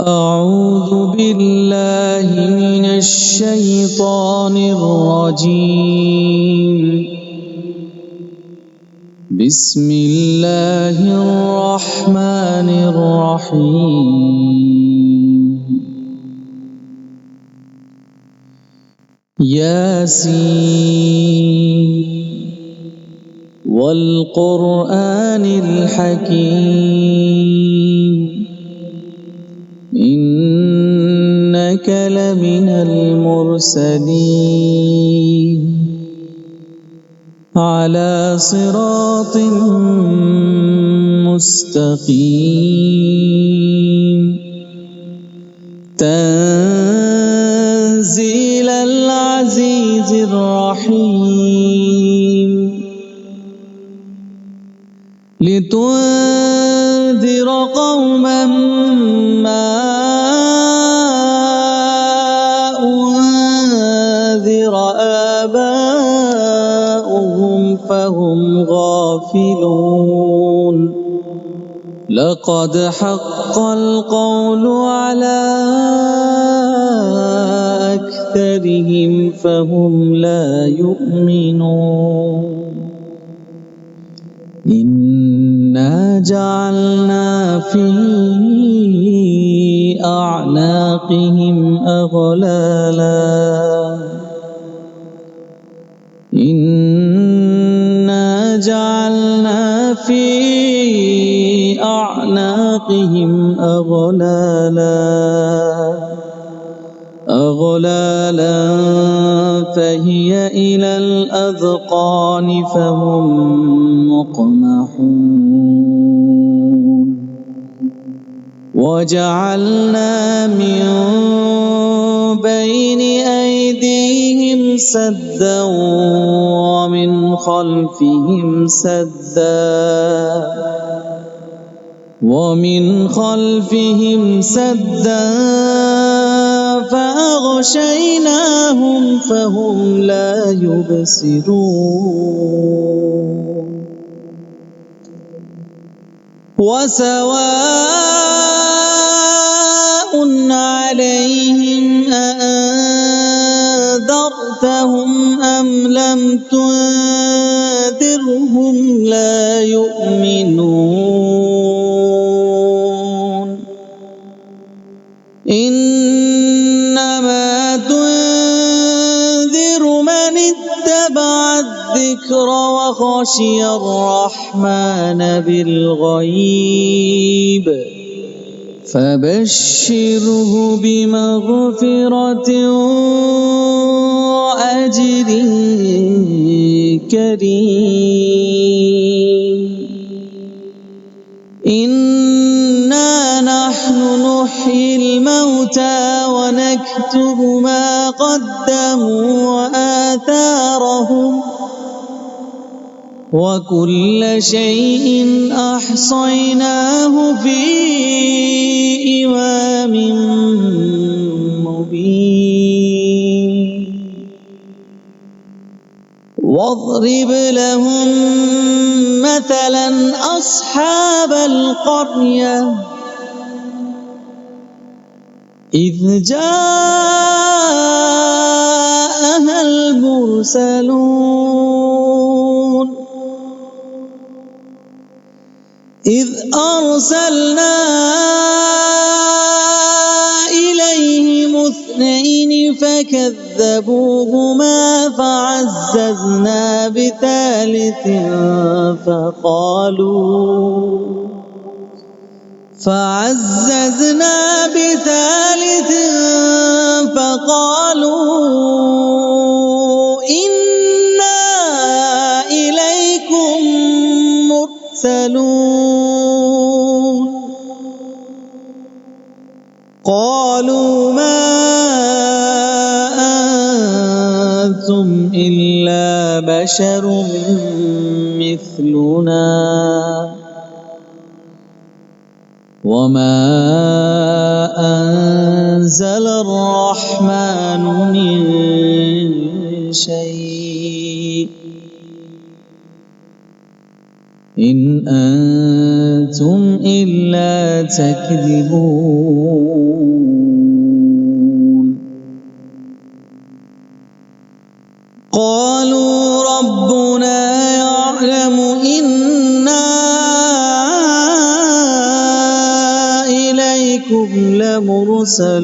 أعوذ بالله من الشيطان الرجيم. بسم الله الرحمن الرحيم. ياسين والقرآن الحكيم إنك لمن المرسلين على صراط مستقيم تنزيل العزيز الرحيم لتنذر قوما ما أنذر آباؤهم فهم غافلون لقد حق القول على أكثرهم فهم لا يؤمنون إنا جعلنا في أعناقهم أغلالا إنا جعلنا في أعناقهم أغلالا فهي إلى الأذقان فهم مقمحون وجعلنا من بين أيديهم سدا ومن خلفهم سدا فأغشيناهم فهم لا يبصرون وسواء عليهم أأنذرتهم أم لم تنذرهم لا يؤمنون إنما تنذر من اتبع الذكر وخشي الرحمن بالغيب فبشره بمغفرة وأجر كريم إنا نحن نحيي الموتى ونكتب ما قدموا وآثارهم وكل شيء أحصيناه في إمام مبين واضرب لهم مثلا أصحاب القرية إذ جاءها المرسلون إذ أرسلنا إليهم اثنين فكذبوهما فعززنا بثالث فقالوا إنا إليكم مرسلون قالوا ما أنتم إلا بشر مثلنا وما أنزل الرحمن من شيء إن أنتم إلا تكذبون قالوا ربنا يعلم إنا إليكم لمرسلون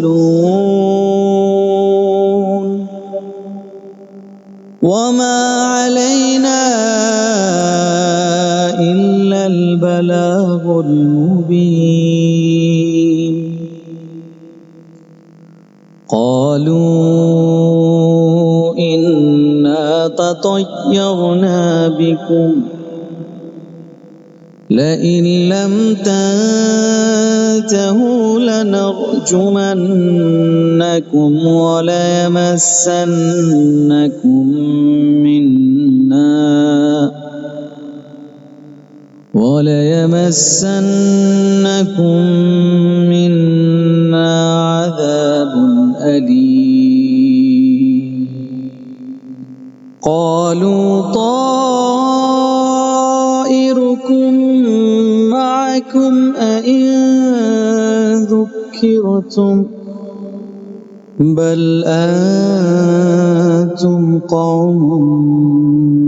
وما علينا إلا البلاغ المبين قالوا إنا تطيرنا بكم لئن لم تنتهوا لنرجمنكم وليمسنكم منا عذاب أليم قالوا طائركم معكم أئن ذكرتم بل أنتم قوم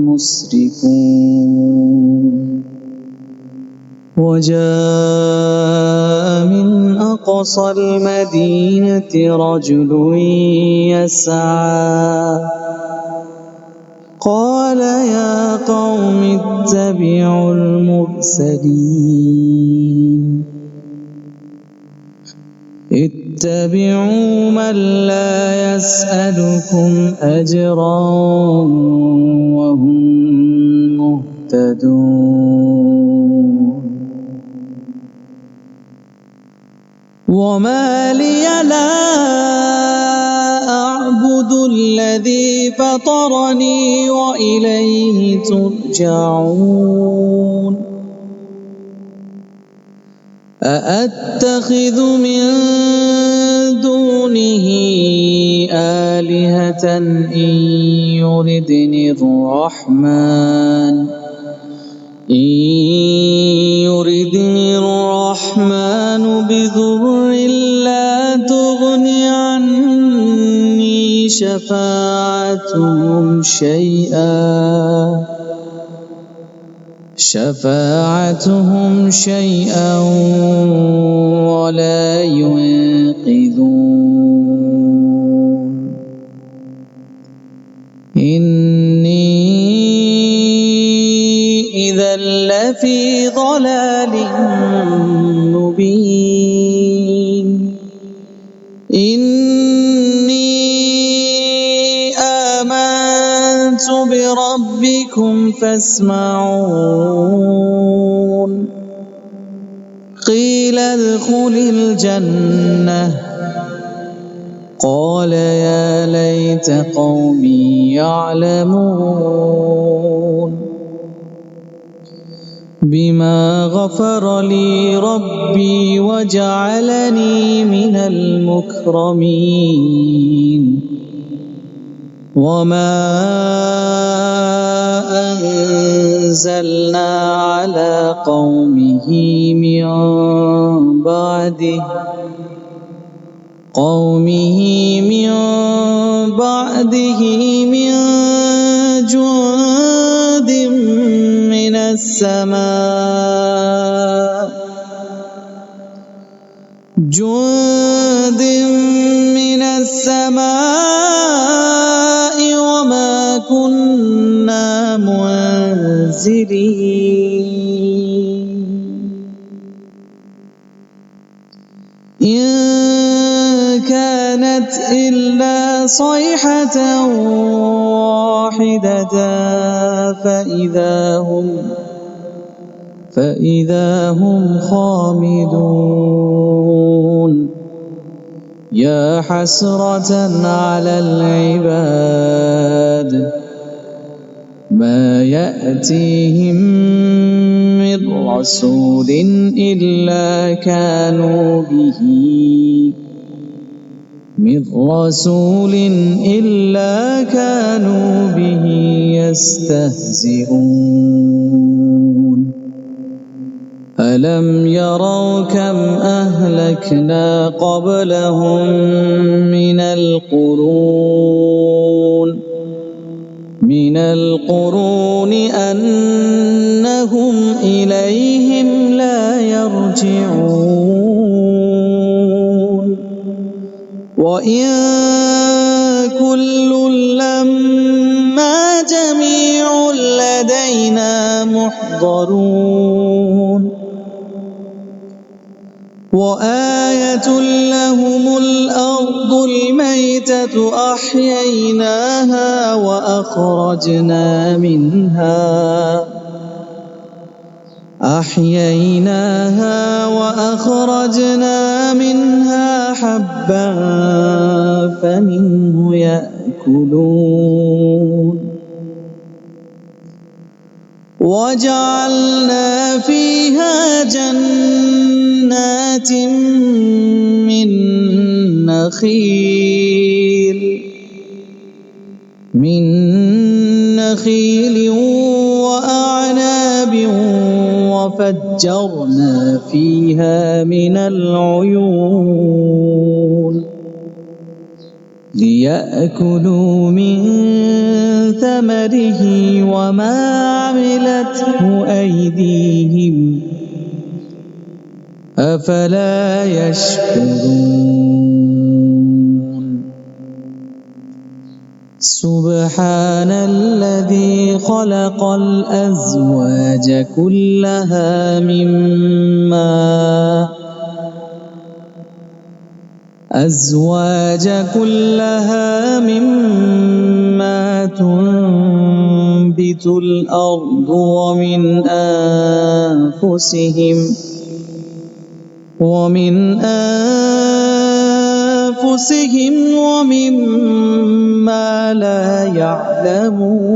مسرفون وجاء من أقصى المدينة رجل يسعى قال يا قوم اتبعوا المرسلين اتبعوا من لا يسألكم أجرا وهم مهتدون وما لي لا أعبد الذي فطرني وإليه ترجعون أأتخذ من دونه آلهة إن يردني الرحمن بضر لا تغن عني شفاعتهم شيئا ولا ينقذون إني إذا لفي ضلال مبين إني آمنت بربكم فاسمعون قيل ادخل الجنة قال يا ليت قومي يعلمون بما غفر لي ربي وجعلني من المكرمين وما أنزلنا على قومه من بعده من جند من السماء وما كنا منزلين إن كانت إلا صيحة واحدة فإذا هم خامدون يا حسرة على العباد ما يأتيهم من رسول إلا كانوا به يستهزئون ألم يروا كم أهلكنا قبلهم من القرون من القرون أنهم إليهم لا يرجعون وإن كل لما جميع لدينا محضرون وآية لهم الأرض الميتة أحييناها وأخرجنا منها حبا فمنه يأكلون وجعلنا فيها جنات من نخيل وأعناب وفجرنا فيها من العيون ليأكلوا من ثمره وما عملته أيديهم أفلا يشكرون سبحان الذي خلق الأزواج كلها مما تنبت الأرض ومن أنفسهم ومما لا يعلمون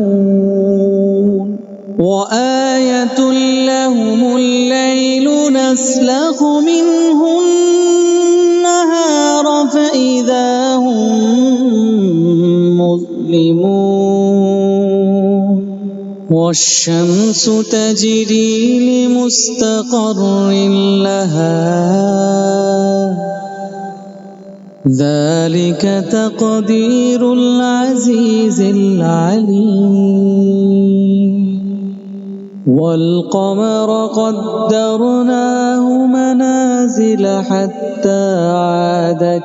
وآية لهم الليل نسلخ منه النهار فإذا هم مظلمون والشمس تجري لمستقر لها ذلك تقدير العزيز العليم والقمر قدرناه منازل حتى عاد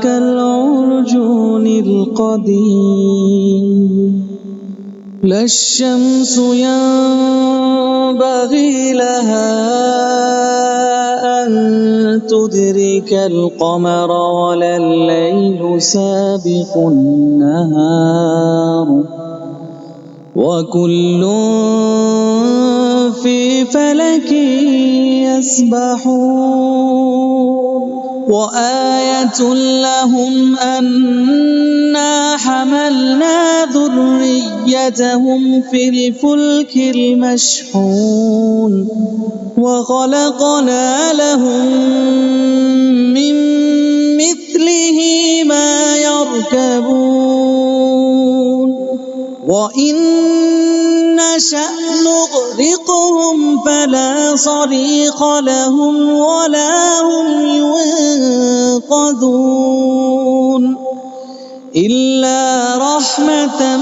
كالعرجون القديم لا الشمس ينبغي لها أن تدرك القمر ولا الليل سابق النهار وكل في فلك يسبحون وآية لهم أنا حملنا ذريتهم في الفلك المشحون وخلقنا لهم من مثله ما يركبون وإن نشأ نغرقهم فلا صريخ لهم ولا هم ينقذون إلا رحمة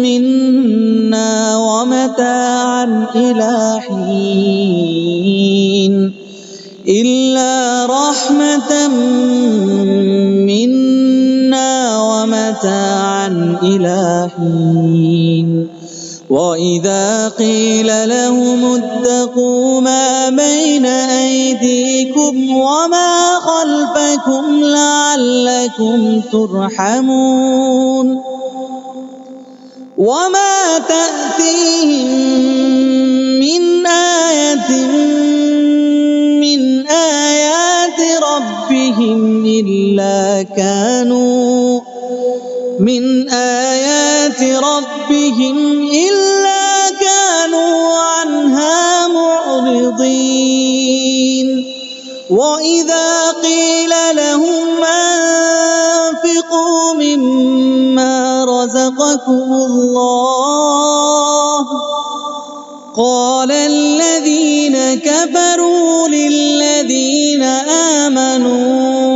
منا ومتاعا إلى حين وإذا قيل لهم اتقوا ما بين أيديكم وما خلفكم لعلكم ترحمون وما تأتيهم من آية من آيات ربهم إلا كانوا عنها معرضين وإذا قيل لهم أنفقوا مما رزقكم الله قال الذين كفروا للذين آمنوا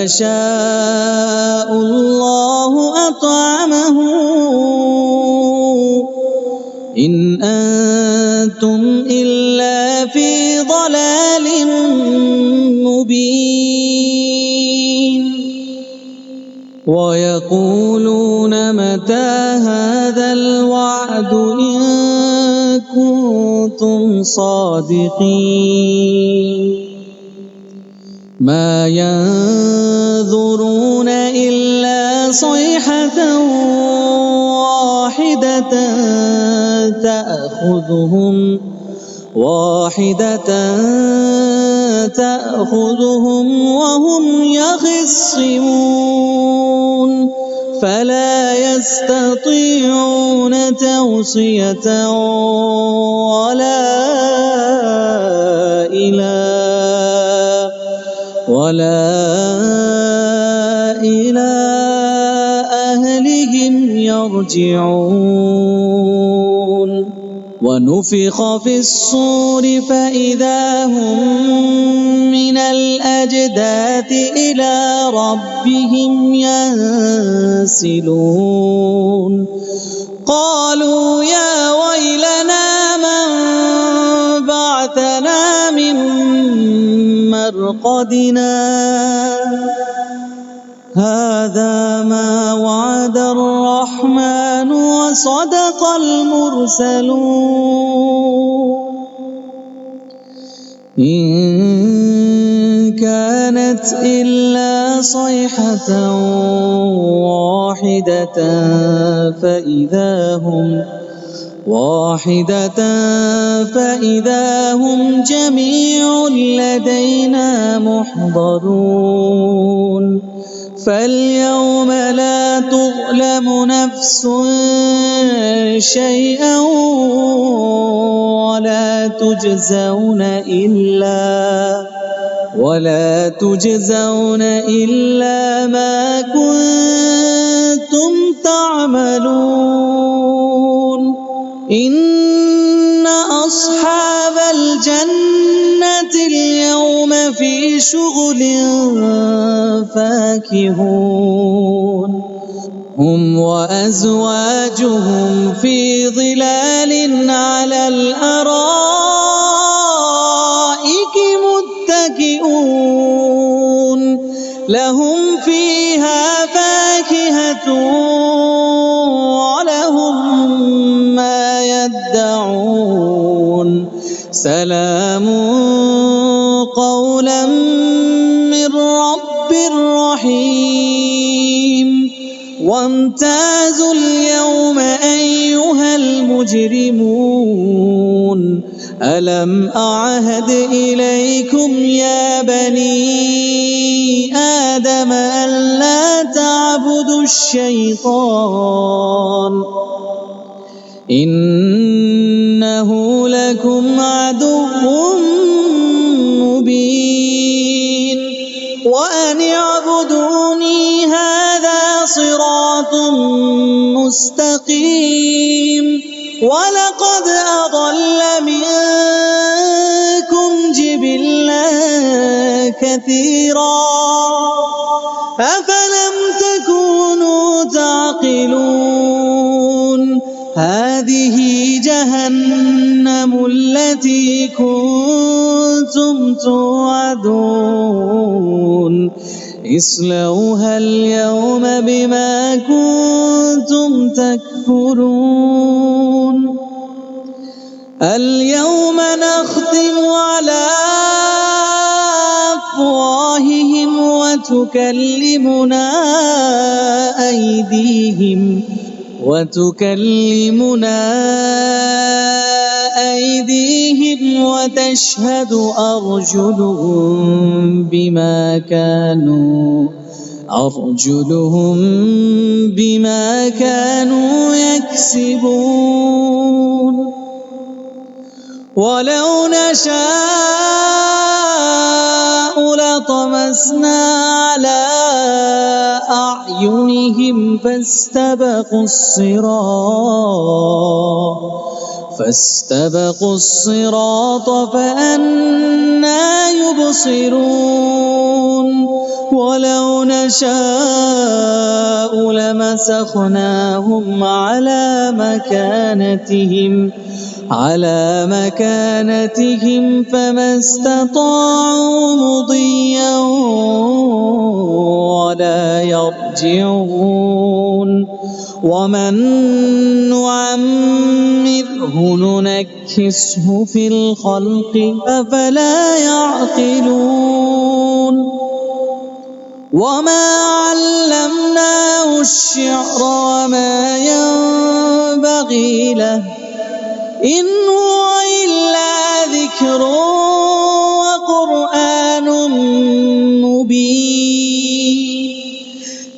يشاء الله أطعمه إن أنتم إلا في ضلال مبين ويقولون متى هذا الوعد إن كنتم صادقين ما ينظرون إلا صيحة تأخذهم وهم يخصمون فلا يستطيعون توصية ولا إلى أهلهم يرجعون ونفخ في الصور فإذا هم من الأجداث إلى ربهم ينسلون قالوا يا ويلنا من بعثنا من مرقدنا هذا ما وعد الرحمن وصدق المرسلون إن كانت إلا صيحة فإذا هم جميع لدينا محضرون فاليوم لا تظلم نفس شيئا ولا تجزون إلا ما كنتم تعملون إن أصحاب الجنة اليوم في شغل فاكهون هم وأزواجهم في ظلال على الأرائك متكئون لهم فيها فاكهة ولهم ما يدعون سلام قولا من رب رحيم وامتازوا اليوم أيها المجرمون ألم أعهد إليكم يا بني آدم ألا تعبدوا الشيطان إنه لكم عدو مبين وأن اعبدوني هذا صراط مستقيم ولقد أضل منكم جبلا كثيرا أفلم تكونوا تعقلون هذه جهنم التي كنتم توعدون اصلوها اليوم بما كنتم تكفرون اليوم نختم على أفواههم وتكلمنا أيديهم وتشهد أرجلهم بما كانوا يكسبون ولو نشاء لطمسنا على أعينهم فاستبقوا فاستبقوا الصراط فأنى يبصرون ولو نشاء لمسخناهم على مكانتهم فما استطاعوا مضيا ولا يرجعون ومن نعمره ننكسه في الخلق أفلا يعقلون وما علمناه الشعر وما ينبغي له إن هو إلا ذكر وقرآن مبين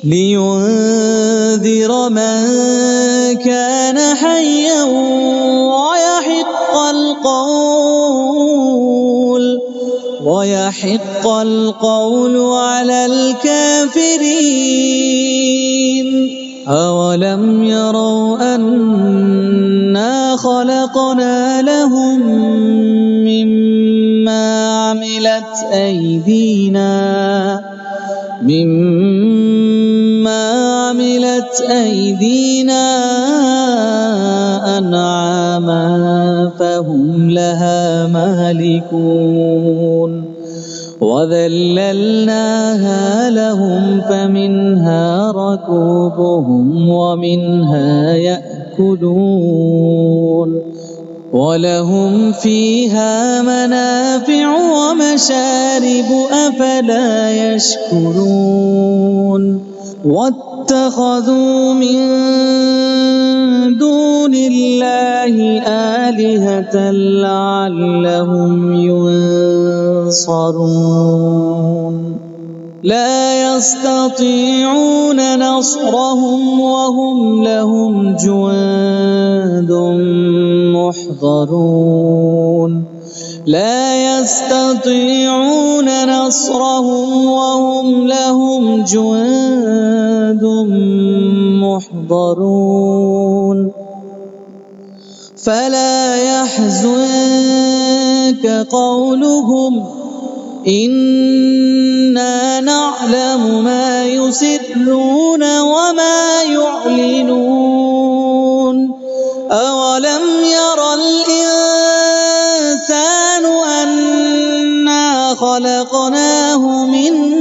لينذر من كان حيا ويحق القول على الكافرين أولم يروا أنا خلقنا لهم مما عملت أيدينا أنعاما فهم لها مالكون وذللناها لهم فمنها ركوبهم ومنها يأكلون ولهم فيها منافع ومشارب أفلا يشكرون واتخذوا من دون الله آلهة لعلهم ينصرون لا يستطيعون نصرهم وهم لهم جند محضرون لا يستطيعون نصرهم وهم لهم جند محضرون فلا يحزنك قولهم إنا نعلم ما يسرون وما يعلنون أولم ير الإنسان أنا خلقناه من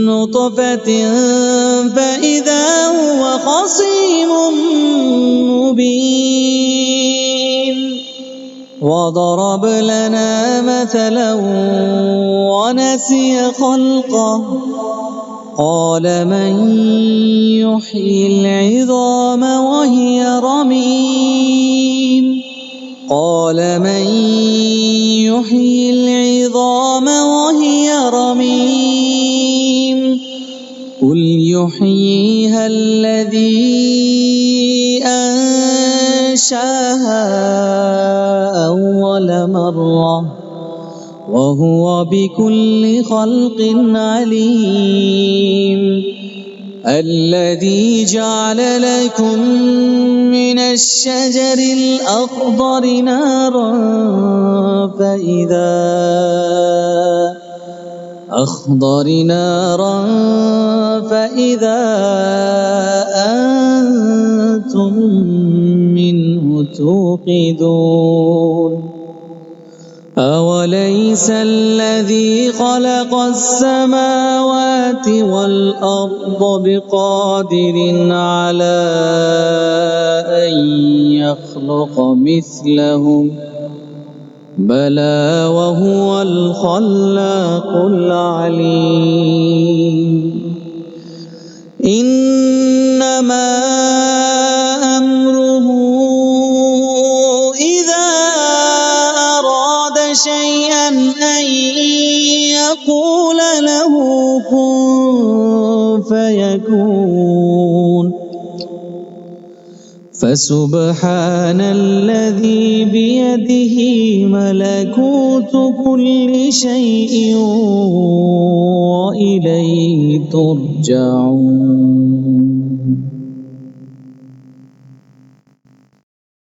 نطفة فإذا هو خصيم مبين وضرب لنا مثلا ونسي خلقه قال من يحيي العظام وهي رميم قل يحييها الذي أنشاها أول مرة وهو بكل خلق عليم الذي جعل لكم من الشجر الأخضر نارا فإذا أنتم منه توقدون أوليس الذي خلق السماوات والأرض بقادر على أن يخلق مثلهم بلى وهو الخلاق العليم إنما أمره إذا أراد شيئا أن يقول له كن فيكون فسبحان الذي بيده ملكوت كل شيء وإليه ترجعون.